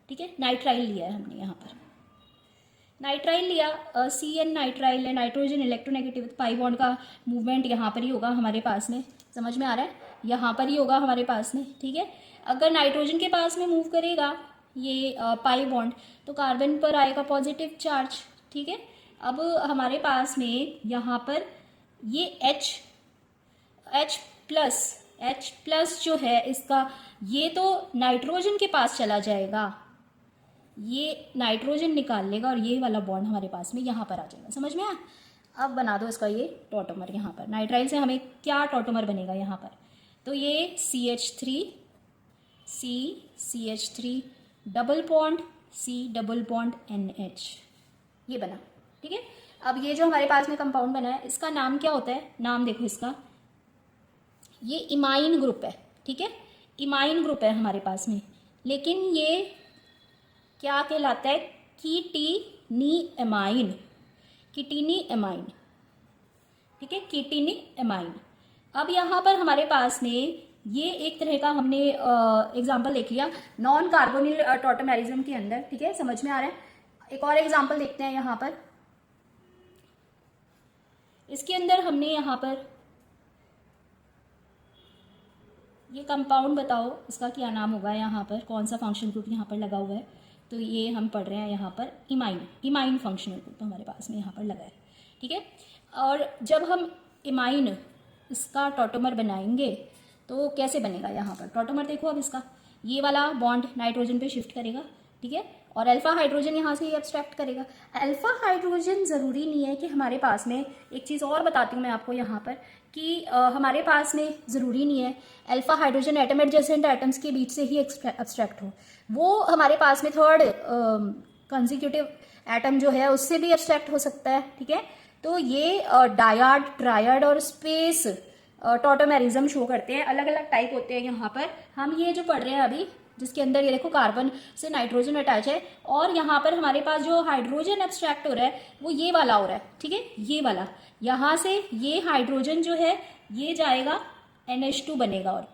ठीक है। नाइट्राइल लिया है हमने यहाँ पर, नाइट्राइल लिया, CN नाइट्राइल है, नाइट्रोजन इलेक्ट्रोनेगेटिव, पाई बॉन्ड का मूवमेंट यहाँ पर ही होगा हमारे पास में, समझ में आ रहा है, यहाँ पर ही होगा हमारे पास में, ठीक है। अगर नाइट्रोजन के पास में मूव करेगा ये पाई बॉन्ड तो कार्बन पर आएगा पॉजिटिव चार्ज, ठीक है। अब हमारे पास में यहाँ पर ये H प्लस जो है इसका, ये तो नाइट्रोजन के पास चला जाएगा, ये नाइट्रोजन निकाल लेगा और ये वाला बॉन्ड हमारे पास में यहाँ पर आ जाएगा, समझ में आया। अब बना दो इसका ये टॉटोमर, यहाँ पर नाइट्राइल से हमें क्या टॉटोमर बनेगा यहाँ पर, तो ये CH3, C, CH3 double bond C double bond NH, ये बना, ठीक है। अब ये जो हमारे पास में कंपाउंड बना है इसका नाम क्या होता है, नाम देखो इसका, ये इमाइन ग्रुप है, ठीक है। इमाइन ग्रुप है हमारे पास में, लेकिन ये क्या कहलाता है, कीटीनी एमाइन, कीटीनी एमाइन, ठीक है, कीटीनी एमाइन। अब यहाँ पर हमारे पास में ये एक तरह का हमने एग्जाम्पल देख लिया नॉन कार्बोनिल टॉटोमेरिज्म के अंदर, ठीक है, समझ में आ रहा है। एक और एग्जाम्पल देखते हैं यहाँ पर। इसके अंदर हमने यहाँ पर ये कंपाउंड बताओ इसका क्या नाम होगा, यहाँ पर कौन सा फंक्शनल ग्रुप यहाँ पर लगा हुआ है, तो ये हम पढ़ रहे हैं यहाँ पर इमाइन फंक्शनल ग्रुप हमारे पास में यहाँ पर लगा है, ठीक है। और जब हम इमाइन इसका टॉटोमर बनाएंगे तो कैसे बनेगा, यहाँ पर टॉटोमर देखो, अब इसका ये वाला बॉन्ड नाइट्रोजन पे शिफ्ट करेगा, ठीक है, और अल्फा हाइड्रोजन यहाँ से एब्स्ट्रैक्ट करेगा। अल्फा हाइड्रोजन ज़रूरी नहीं है कि हमारे पास में, एक चीज़ और बताती हूँ मैं आपको यहाँ पर कि हमारे पास में ज़रूरी नहीं है alpha hydrogen atom adjacent atoms के बीच से ही एब्स्ट्रैक्ट हो, वो हमारे पास में थर्ड कंसेक्यूटिव एटम जो है उससे भी एब्स्ट्रैक्ट हो सकता है, ठीक है। तो ये डायड, ट्रायड और स्पेस टॉटोमेरिज्म शो करते हैं, अलग अलग टाइप होते हैं। यहाँ पर हम ये जो पढ़ रहे हैं अभी, जिसके अंदर ये देखो कार्बन से नाइट्रोजन अटैच है और यहाँ पर हमारे पास जो हाइड्रोजन एब्स्ट्रैक्ट हो रहा है वो ये वाला हो रहा है, ठीक है, ये वाला, यहाँ से ये हाइड्रोजन जो है ये जाएगा NH2 बनेगा और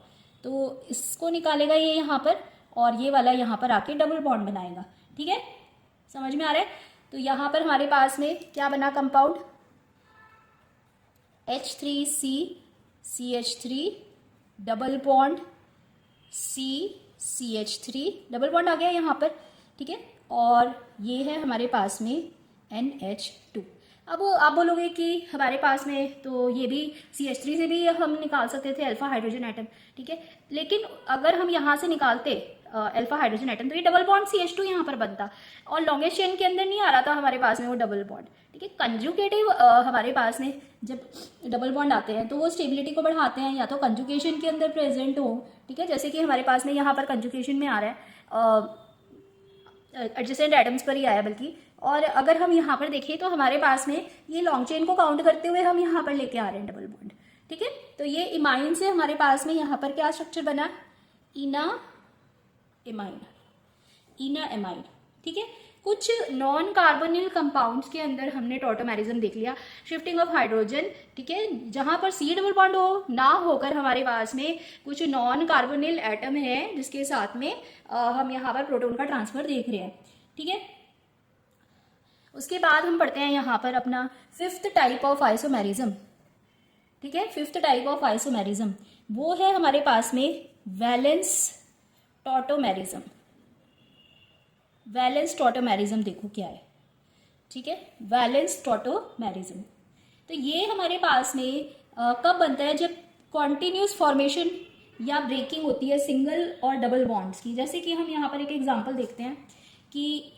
तो इसको निकालेगा ये यहाँ पर और ये वाला यहाँ पर आके डबल बॉन्ड बनाएगा, ठीक है, समझ में आ रहा है। तो यहाँ पर हमारे पास में क्या बना compound, H3CCH3 double bond CCH3 double bond आ गया यहाँ पर, ठीक है। और ये है हमारे पास में NH2। अब आप बोलोगे कि हमारे पास में तो ये भी CH3 से भी हम निकाल सकते थे अल्फा हाइड्रोजन एटम, ठीक है, लेकिन अगर हम यहाँ से निकालते अल्फा हाइड्रोजन एटम तो ये डबल बॉन्ड CH2 यहाँ पर बनता और लॉन्गेस्ट चेन के अंदर नहीं आ रहा था हमारे पास में वो डबल बॉन्ड, ठीक है। कंजुगेटिव हमारे पास में जब डबल बॉन्ड आते हैं तो वो स्टेबिलिटी को बढ़ाते हैं, या तो कंजुगेशन के अंदर प्रेजेंट हो, ठीक है, जैसे कि हमारे पास में यहाँ पर कंजुगेशन में आ रहा है, एडजेसेंट एटम्स पर ही आया बल्कि। और अगर हम यहाँ पर देखें तो हमारे पास में ये लॉन्ग चेन को काउंट करते हुए हम यहाँ पर लेके आ रहे हैं डबल बॉन्ड, ठीक है। तो ये इमाइन से हमारे पास में यहाँ पर क्या स्ट्रक्चर बना, इना एमाइन, ठीक है। कुछ नॉन कार्बोनिल कंपाउंड्स के अंदर हमने टॉटोमेरिज्म देख लिया, शिफ्टिंग ऑफ हाइड्रोजन, ठीक है, जहां पर C डबल बॉन्ड हो ना होकर हमारे पास में कुछ नॉन कार्बोनिल एटम है जिसके साथ में हम यहाँ पर प्रोटॉन का ट्रांसफर देख रहे हैं, ठीक है। उसके बाद हम पढ़ते हैं यहाँ पर अपना फिफ्थ टाइप ऑफ आइसोमेरिज्म, ठीक है। फिफ्थ टाइप ऑफ आइसोमेरिज्म वो है हमारे पास में वैलेंस टॉटोमेरिज्म। वैलेंस टॉटोमेरिज्म देखो क्या है, ठीक है, वैलेंस टॉटोमेरिज्म। तो ये हमारे पास में कब बनता है, जब कॉन्टिन्यूस फॉर्मेशन या ब्रेकिंग होती है सिंगल और डबल बॉन्ड्स की। जैसे कि हम यहाँ पर एक एग्जांपल देखते हैं कि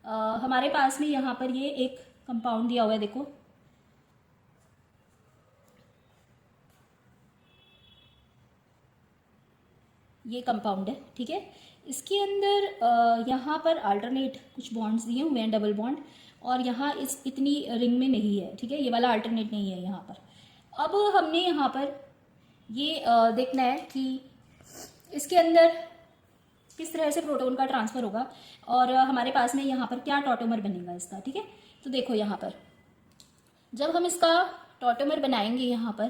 हमारे पास में यहाँ पर ये एक कंपाउंड दिया हुआ है, देखो ये कंपाउंड है, ठीक है। इसके अंदर यहाँ पर अल्टरनेट कुछ बॉन्ड्स दिए हुए हैं डबल बॉन्ड, और यहाँ इस इतनी रिंग में नहीं है, ठीक है, ये वाला अल्टरनेट नहीं है यहाँ पर। अब हमने यहाँ पर ये देखना है कि इसके अंदर किस तरह से प्रोटॉन का ट्रांसफर होगा और हमारे पास में यहाँ पर क्या टॉटोमर बनेगा इसका, ठीक है। तो देखो यहाँ पर जब हम इसका टॉटोमर बनाएंगे यहाँ पर,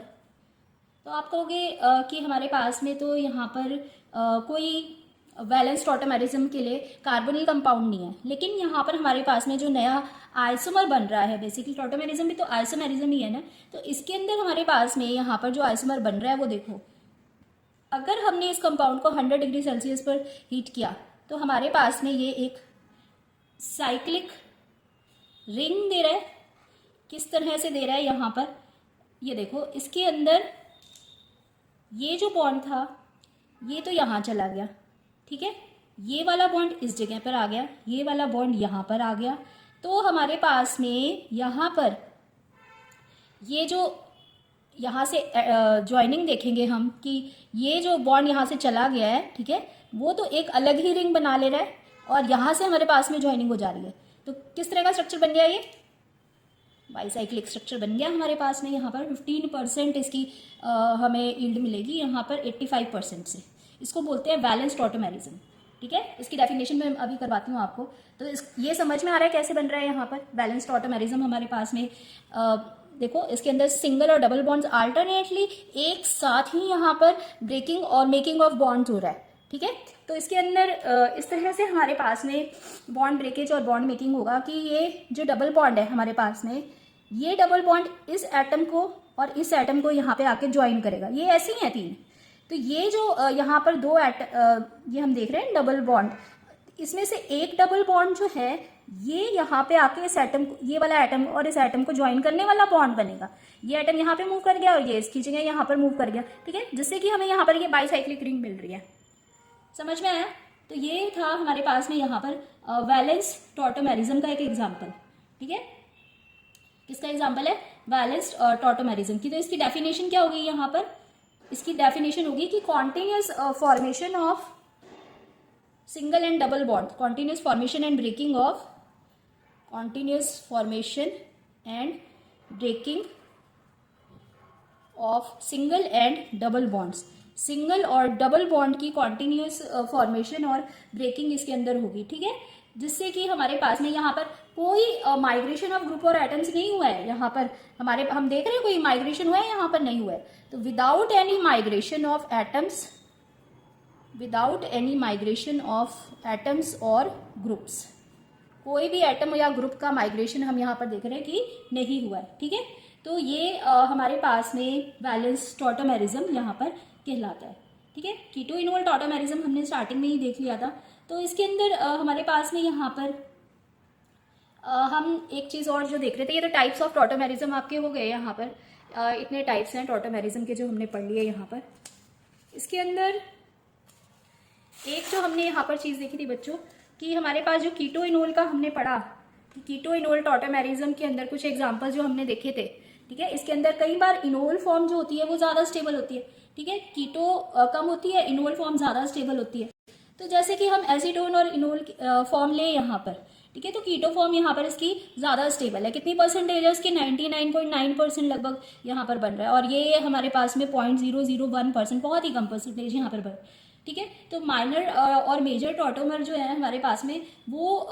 तो आप कहोगे कि हमारे पास में तो यहाँ पर कोई वैलेंस टॉटोमेरिज्म के लिए कार्बोनिल कंपाउंड नहीं है, लेकिन यहाँ पर हमारे पास में जो नया आइसोमर बन रहा है, बेसिकली टॉटोमेरिज्म भी तो आइसोमेरिज्म ही है ना, तो इसके अंदर हमारे पास में यहाँ पर जो आइसोमर बन रहा है वो देखो, अगर हमने इस कंपाउंड को 100 डिग्री सेल्सियस पर हीट किया तो हमारे पास में ये एक साइक्लिक रिंग दे रहा है। किस तरह से दे रहा है, यहाँ पर ये देखो, इसके अंदर ये जो बॉन्ड था ये तो यहाँ चला गया, ठीक है, ये वाला बॉन्ड इस जगह पर आ गया, ये वाला बॉन्ड यहाँ पर आ गया। तो हमारे पास में यहाँ पर ये जो यहाँ से ज्वाइनिंग देखेंगे हम कि ये जो बॉन्ड यहाँ से चला गया है, ठीक है, वो तो एक अलग ही रिंग बना ले रहा है और यहाँ से हमारे पास में ज्वाइनिंग हो जा रही है। तो किस तरह का स्ट्रक्चर बन गया, ये बाईसाइक्लिक स्ट्रक्चर बन गया हमारे पास में। यहाँ पर 15% इसकी हमें यील्ड मिलेगी, यहाँ पर 85% से। इसको बोलते हैं वैलेंस टॉटोमेरिज्म, ठीक है। इसकी डेफिनेशन मैं अभी करवाती हूँ आपको। तो ये समझ में आ रहा है कैसे बन रहा है यहाँ पर वैलेंस टॉटोमेरिज्म हमारे पास में। देखो इसके अंदर सिंगल और डबल बॉन्ड्स अल्टरनेटली एक साथ ही यहाँ पर ब्रेकिंग और मेकिंग ऑफ बॉन्ड्स हो रहा है, ठीक है। तो इसके अंदर इस तरह से हमारे पास में बॉन्ड ब्रेकेज और बॉन्ड मेकिंग होगा कि ये जो डबल बॉन्ड है हमारे पास में, ये डबल बॉन्ड इस एटम को और इस एटम को यहाँ पे आके ज्वाइन करेगा। ये ऐसे ही है तीन। तो ये जो यहाँ पर दो ये हम देख रहे हैं डबल बॉन्ड, इसमें से एक डबल बॉन्ड जो है ये यहाँ पे आके इस एटम को, ये वाला एटम और इस एटम को ज्वाइन करने वाला बॉन्ड बनेगा। ये एटम यहाँ पे मूव कर गया और ये इसकी जगह यहाँ पर मूव कर गया, ठीक है, जिससे कि हमें यहाँ पर ये बाईसाइक्लिक रिंग मिल रही है। समझ में आया? तो ये था हमारे पास में यहाँ पर वैलेंस टॉटोमेरिज्म का एक एग्जाम्पल, ठीक है। किसका एग्जाम्पल है? वैलेंस टॉटोमेरिज्म की। तो इसकी डेफिनेशन क्या होगी यहाँ पर? इसकी डेफिनेशन होगी कि continuous formation of single and double bond, continuous formation and breaking of, continuous formation and breaking of single and double bonds. Single और डबल बॉन्ड की कॉन्टिन्यूस फॉर्मेशन और ब्रेकिंग इसके अंदर होगी, ठीक है, जिससे कि हमारे पास में यहाँ पर कोई माइग्रेशन ऑफ ग्रुप और एटम्स नहीं हुआ है। यहाँ पर हम देख रहे हैं कोई माइग्रेशन हुआ है, यहाँ पर नहीं हुआ है। तो without any migration of atoms, without any migration of atoms और ग्रुप्स, कोई भी एटम या ग्रुप का माइग्रेशन हम यहाँ पर देख रहे हैं कि नहीं हुआ है, ठीक है। तो ये हमारे पास में वैलेंस टॉटोमेरिज्म यहाँ पर कहलाता है, ठीक है। कीटो इनोल टॉटोमेरिज्म हमने स्टार्टिंग में ही देख लिया था। तो इसके अंदर हमारे पास में यहाँ पर हम एक चीज़ और जो देख रहे थे, ये तो टाइप्स ऑफ टॉटोमेरिज्म आपके हो गए यहाँ पर। इतने टाइप्स हैं टॉटोमेरिज्म के जो हमने पढ़ लिए यहाँ पर। इसके अंदर एक जो हमने यहाँ पर चीज़ देखी थी बच्चों, कि हमारे पास जो कीटो इनोल का हमने पढ़ा, कीटो इनोल टॉटोमेरिज्म के अंदर कुछ एग्जाम्पल जो हमने देखे थे, ठीक है। इसके अंदर कई बार इनोल फॉर्म जो होती है वो ज़्यादा स्टेबल होती है, ठीक है। कीटो कम होती है, इनोल फॉर्म ज़्यादा स्टेबल होती है। तो जैसे कि हम एसीटोन और इनोल फॉर्म लें यहाँ पर, ठीक है, तो कीटो फॉर्म यहाँ पर इसकी ज़्यादा स्टेबल है। कितनी परसेंटेज है उसकी? 99.9% लगभग यहाँ पर बन रहा है। और ये हमारे पास में 0.001%, बहुत ही कम परसेंटेज यहाँ पर बन, ठीक है। तो माइनर और मेजर टॉटोमर जो है हमारे पास में वो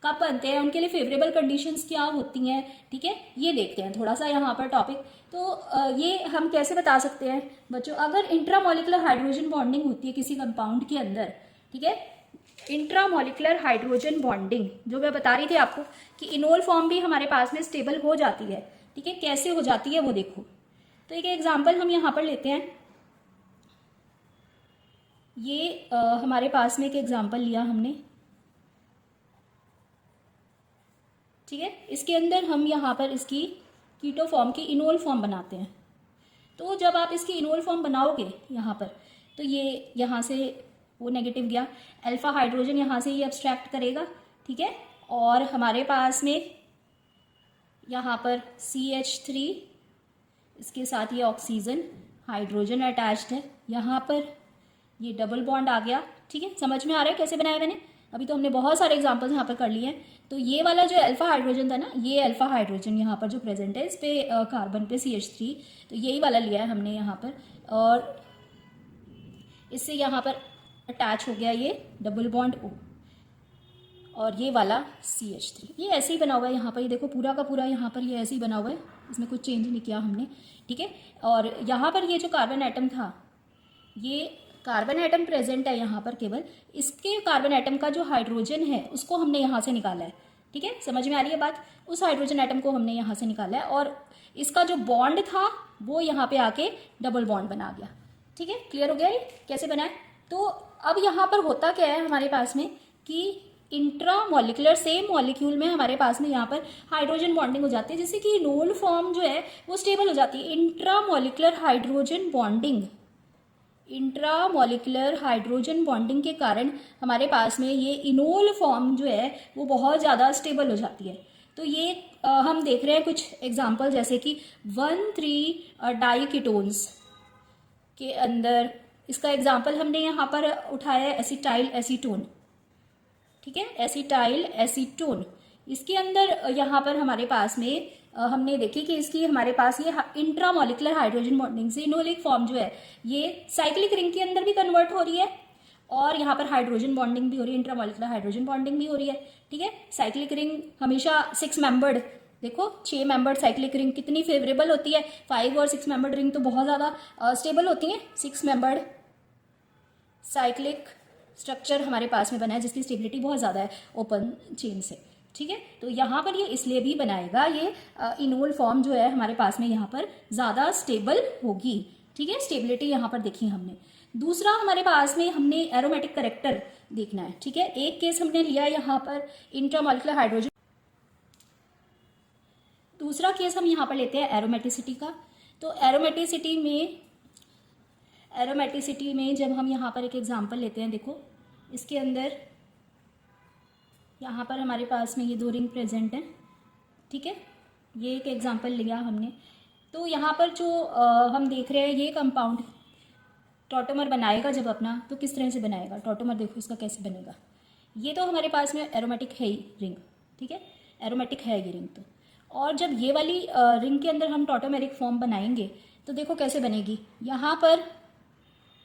कब बनते हैं, उनके लिए फेवरेबल कंडीशंस क्या होती हैं, ठीक है, ये देखते हैं थोड़ा सा यहाँ पर टॉपिक। तो ये हम कैसे बता सकते हैं बच्चों, अगर इंट्रामोलिकुलर हाइड्रोजन बॉन्डिंग होती है किसी कंपाउंड के अंदर, ठीक है, इंट्रामोलिकुलर हाइड्रोजन बॉन्डिंग जो मैं बता रही थी आपको कि इनोल फॉर्म भी हमारे पास में स्टेबल हो जाती है, ठीक है। कैसे हो जाती है वो देखो। तो एक एग्जाम्पल हम यहाँ पर लेते हैं। ये हमारे पास में एक एग्जाम्पल लिया हमने, ठीक है। इसके अंदर हम यहाँ पर इसकी कीटो फॉर्म की इनोल फॉर्म बनाते हैं। तो जब आप इसकी इनोल फॉर्म बनाओगे यहाँ पर, तो ये यहाँ से वो नेगेटिव गया, अल्फा हाइड्रोजन यहाँ से ये अब्स्ट्रैक्ट करेगा, ठीक है। और हमारे पास में यहाँ पर CH3, इसके साथ ये ऑक्सीजन हाइड्रोजन अटैच्ड है, यहाँ पर ये डबल बॉन्ड आ गया, ठीक है। समझ में आ रहा है कैसे बनाया मैंने? अभी तो हमने बहुत सारे एग्जांपल्स यहाँ पर कर लिए हैं। तो ये वाला जो अल्फा हाइड्रोजन था ना, ये अल्फा हाइड्रोजन यहाँ पर जो प्रेजेंट है, इस पे कार्बन पे CH3, तो यही वाला लिया है हमने यहाँ पर, और इससे यहाँ पर अटैच हो गया ये डबल बॉन्ड O, और ये वाला CH3, ये ऐसे ही बना हुआ है यहाँ पर। ये देखो पूरा का पूरा यहाँ पर ये ऐसे ही बना हुआ है, इसमें कुछ चेंज नहीं किया हमने, ठीक है। और यहाँ पर ये जो कार्बन एटम था, ये कार्बन एटम प्रेजेंट है यहाँ पर केवल, इसके कार्बन एटम का जो हाइड्रोजन है उसको हमने यहाँ से निकाला है, ठीक है। समझ में आ रही है बात? उस हाइड्रोजन एटम को हमने यहाँ से निकाला है, और इसका जो बॉन्ड था वो यहाँ पे आके डबल बॉन्ड बना गया, ठीक है। क्लियर हो गया ये कैसे बना है? तो अब यहाँ पर होता क्या है हमारे पास में कि इंट्रामोलिकुलर सेम मॉलिक्यूल में हमारे पास में यहाँ पर हाइड्रोजन बॉन्डिंग हो जाती है, जिससे कि इनोल फॉर्म जो है वो स्टेबल हो जाती है। इंट्रामोलिकुलर हाइड्रोजन बॉन्डिंग के कारण हमारे पास में ये इनोल फॉर्म जो है वो बहुत ज़्यादा स्टेबल हो जाती है। तो ये हम देख रहे हैं कुछ एग्जांपल, जैसे कि 1,3 डाइकीटोन्स के अंदर, इसका एग्जांपल हमने यहाँ पर उठाया है एसिटाइल एसीटोन, ठीक है, एसिटाइल एसीटोन। इसके अंदर यहाँ पर हमारे पास में हमने देखी कि इसकी हमारे पास ये इंट्रामोलिकुलर हाइड्रोजन बॉन्डिंग से इनोलिक फॉर्म जो है ये साइक्लिक रिंग के अंदर भी कन्वर्ट हो रही है, और यहाँ पर हाइड्रोजन बॉन्डिंग भी हो रही है, इंट्रामोलिकुलर हाइड्रोजन बॉन्डिंग भी हो रही है, ठीक है। साइक्लिक रिंग हमेशा 6 मेंबर्ड, देखो 6 मेंबर्ड साइक्लिक रिंग कितनी फेवरेबल होती है। 5 और 6 मेंबर्ड रिंग तो बहुत ज़्यादा स्टेबल होती हैं। 6 मेंबर्ड साइक्लिक स्ट्रक्चर हमारे पास में बना है जिसकी स्टेबिलिटी बहुत ज़्यादा है ओपन चेन से, ठीक है। तो यहाँ पर ये इसलिए भी बनाएगा, ये इनोल फॉर्म जो है हमारे पास में यहाँ पर ज़्यादा स्टेबल होगी, ठीक है। स्टेबिलिटी यहाँ पर देखी हमने। दूसरा हमारे पास में हमने एरोमेटिक करेक्टर देखना है, ठीक है। एक केस हमने लिया यहाँ पर इंट्रामोलिकुलर हाइड्रोजन, दूसरा केस हम यहाँ पर लेते हैं एरोमेटिसिटी का। तो एरोमेटिसिटी में जब हम यहाँ पर एक एग्जांपल लेते हैं, देखो इसके अंदर यहाँ पर हमारे पास में ये 2 रिंग प्रेजेंट हैं, ठीक है। ये एक एग्जांपल लिया हमने। तो यहाँ पर जो हम देख रहे हैं ये कंपाउंड टॉटोमर बनाएगा जब अपना, तो किस तरह से बनाएगा टॉटोमर, देखो इसका कैसे बनेगा। ये तो हमारे पास में एरोमेटिक है ही रिंग, ठीक है, एरोमेटिक है ये रिंग। तो और जब ये वाली रिंग के अंदर हम टॉटोमेरिक फॉर्म बनाएंगे तो देखो कैसे बनेगी। यहाँ पर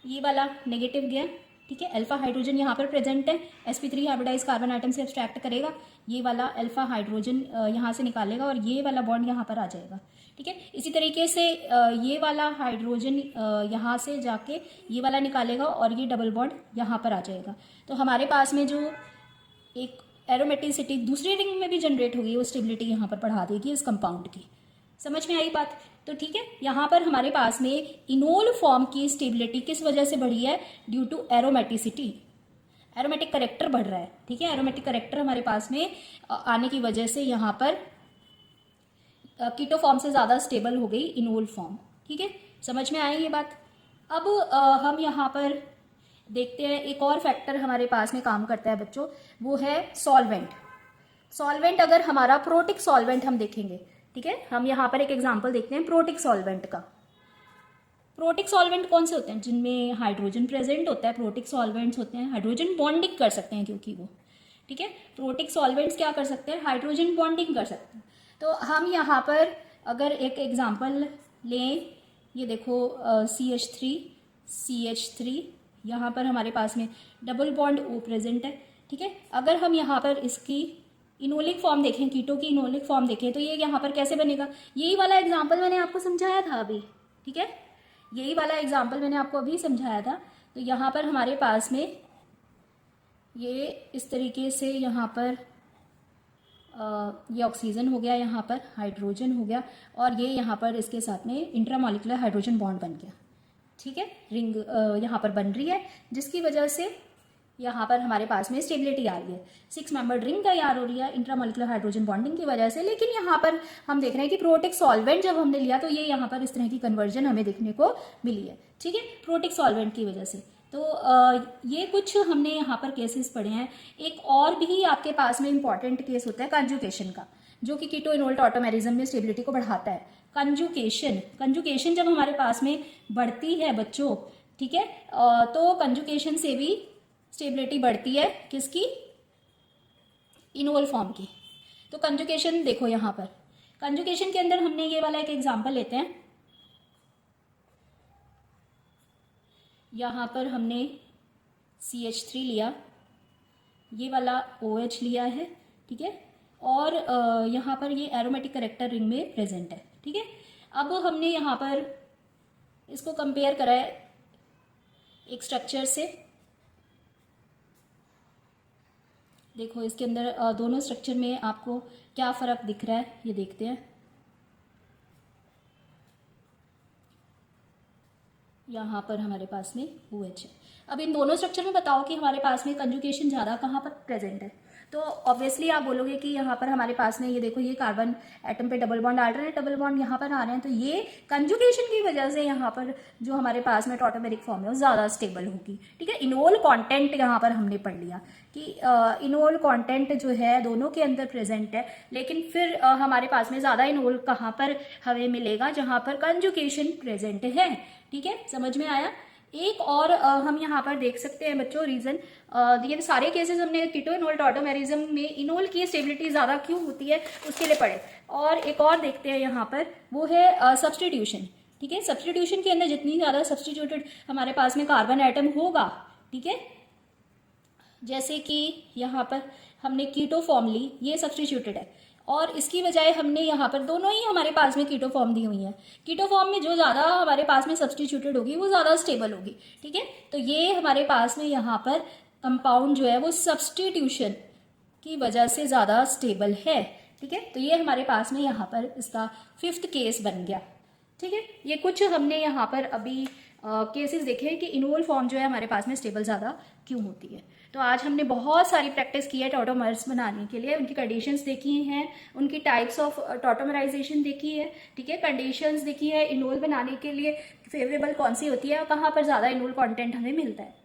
ये वाला नेगेटिव गया, ठीक है, अल्फा हाइड्रोजन यहाँ पर प्रेजेंट है, sp3 हाइब्रिडाइज कार्बन आइटम से एब्स्ट्रैक्ट करेगा, ये वाला अल्फा हाइड्रोजन यहाँ से निकालेगा और ये वाला बॉन्ड यहाँ पर आ जाएगा, ठीक है। इसी तरीके से ये वाला हाइड्रोजन यहाँ से जाके ये वाला निकालेगा और ये डबल बॉन्ड यहाँ पर आ जाएगा। तो हमारे पास में जो एक एरोमेटिसिटी दूसरी रिंग में भी जनरेट होगी, वो स्टेबिलिटी यहाँ पर बढ़ा देगी इस कंपाउंड की। समझ में आई बात? तो ठीक है, यहाँ पर हमारे पास में इनोल फॉर्म की स्टेबिलिटी किस वजह से बढ़ी है? Due to aromaticity. Aromatic character बढ़ रहा है, ठीक है। एरोमेटिक करेक्टर हमारे पास में आने की वजह से यहाँ पर कीटो फॉर्म से ज़्यादा स्टेबल हो गई इनोल फॉर्म, ठीक है। समझ में आई ये बात? अब हम यहाँ पर देखते हैं एक और फैक्टर हमारे पास में काम करता है बच्चों, वो है सॉल्वेंट। सॉल्वेंट अगर हमारा प्रोटिक सॉल्वेंट हम देखेंगे, ठीक है, हम यहाँ पर एक एग्जांपल देखते हैं प्रोटिक सॉल्वेंट का। प्रोटिक सॉल्वेंट कौन से होते हैं? जिनमें हाइड्रोजन प्रेजेंट होता है, प्रोटिक सॉल्वेंट्स होते हैं, हाइड्रोजन बॉन्डिंग कर सकते हैं क्योंकि वो, ठीक है। प्रोटिक सॉल्वेंट्स क्या कर सकते हैं? हाइड्रोजन बॉन्डिंग कर सकते हैं। तो हम यहाँ पर अगर एक एग्जांपल लें, ये देखो CH3 यहाँ पर हमारे पास में डबल बॉन्ड O प्रेजेंट है, ठीक है। अगर हम यहाँ पर इसकी इनोलिक फॉर्म देखें, कीटो की इनोलिक फॉर्म देखें, तो ये यहाँ पर कैसे बनेगा? यही वाला एग्जाम्पल मैंने आपको समझाया था अभी, ठीक है, यही वाला एग्जाम्पल मैंने आपको अभी समझाया था। तो यहाँ पर हमारे पास में ये इस तरीके से यहाँ पर ये ऑक्सीजन हो गया, यहाँ पर हाइड्रोजन हो गया, और ये यहाँ पर इसके साथ में इंट्रामॉलिक्यूलर हाइड्रोजन बॉन्ड बन गया, ठीक है। रिंग यहाँ पर बन रही है, जिसकी वजह से यहाँ पर हमारे पास में स्टेबिलिटी आ रही है। 6 मेंबर्ड रिंग तैयार हो रही है इंट्रामॉलिक्यूलर हाइड्रोजन बॉन्डिंग की वजह से। लेकिन यहाँ पर हम देख रहे हैं कि प्रोटिक सॉल्वेंट जब हमने लिया तो ये यहाँ पर इस तरह की कन्वर्जन हमें देखने को मिली है, ठीक है, प्रोटिक सॉल्वेंट की वजह से। तो ये कुछ हमने यहाँ पर केसेस पढ़े हैं। एक और भी आपके पास में इंपॉर्टेंट केस होता है कंजुगेशन का, जो कि कीटो इनोल टॉटोमेरिज्म में स्टेबिलिटी को बढ़ाता है। कंजुगेशन जब हमारे पास में बढ़ती है बच्चों, ठीक है, तो कंजुगेशन से भी स्टेबिलिटी बढ़ती है किसकी? इनोल फॉर्म की। तो कंजुगेशन देखो, यहाँ पर कंजुगेशन के अंदर हमने ये वाला एक एग्जांपल लेते हैं। यहाँ पर हमने CH3 लिया, ये वाला OH लिया है, ठीक है, और यहाँ पर ये एरोमेटिक करेक्टर रिंग में प्रेजेंट है, ठीक है। अब हमने यहाँ पर इसको कंपेयर करा है एक स्ट्रक्चर से। देखो इसके अंदर दोनों स्ट्रक्चर में आपको क्या फ़र्क दिख रहा है, ये देखते हैं। यहाँ पर हमारे पास में OH है। अब इन दोनों स्ट्रक्चर में बताओ कि हमारे पास में कंजुगेशन ज़्यादा कहाँ पर प्रेजेंट है? तो ऑब्वियसली आप बोलोगे कि यहाँ पर हमारे पास में ये देखो, ये कार्बन एटम पे double bond, alternate double bond यहाँ पर आ रहे हैं, तो ये कंजुगेशन की वजह से यहाँ पर जो हमारे पास में टॉटोमेरिक फॉर्म है वो ज़्यादा स्टेबल होगी, ठीक है। इनोल कॉन्टेंट यहाँ पर हमने पढ़ लिया कि इनोल कॉन्टेंट जो है दोनों के अंदर प्रेजेंट है, लेकिन फिर हमारे पास में ज़्यादा इनोल कहाँ पर हमें मिलेगा? जहाँ पर कंजुगेशन प्रेजेंट है, ठीक है। समझ में आया? एक और हम यहाँ पर देख सकते हैं बच्चों रीजन, ये सारे केसेस हमने कीटो इनोल टॉटोमेरिज्म में इनोल की स्टेबिलिटी ज़्यादा क्यों होती है उसके लिए पढ़े। और एक और देखते हैं यहाँ पर, वो है सब्सटीट्यूशन, ठीक है। सब्सटीट्यूशन के अंदर जितनी ज़्यादा सब्सटीट्यूटेड हमारे पास में कार्बन एटम होगा, ठीक है, जैसे कि यहाँ पर हमने कीटो फॉर्म ली, ये सब्सटीट्यूटेड है, और इसकी बजाय हमने यहाँ पर दोनों ही हमारे पास में कीटो फॉर्म दी हुई है। कीटो फॉर्म में जो ज़्यादा हमारे पास में सब्सटीट्यूटेड होगी वो ज़्यादा स्टेबल होगी, ठीक है। तो ये हमारे पास में यहाँ पर कंपाउंड जो है वो सब्सटीट्यूशन की वजह से ज़्यादा स्टेबल है, ठीक है। तो ये हमारे पास में यहाँ पर इसका 5th केस बन गया, ठीक है। ये कुछ हमने यहाँ पर अभी केसेस देखे हैं कि इनोल फॉर्म जो है हमारे पास में स्टेबल ज़्यादा क्यों होती है। तो आज हमने बहुत सारी प्रैक्टिस की है टॉटोमर्स बनाने के लिए, उनकी कंडीशंस देखी हैं, उनकी टाइप्स ऑफ टॉटोमराइजेशन देखी है, ठीक है, कंडीशंस देखी है, इनोल बनाने के लिए फेवरेबल कौन सी होती है और कहाँ पर ज़्यादा इनोल कंटेंट हमें मिलता है।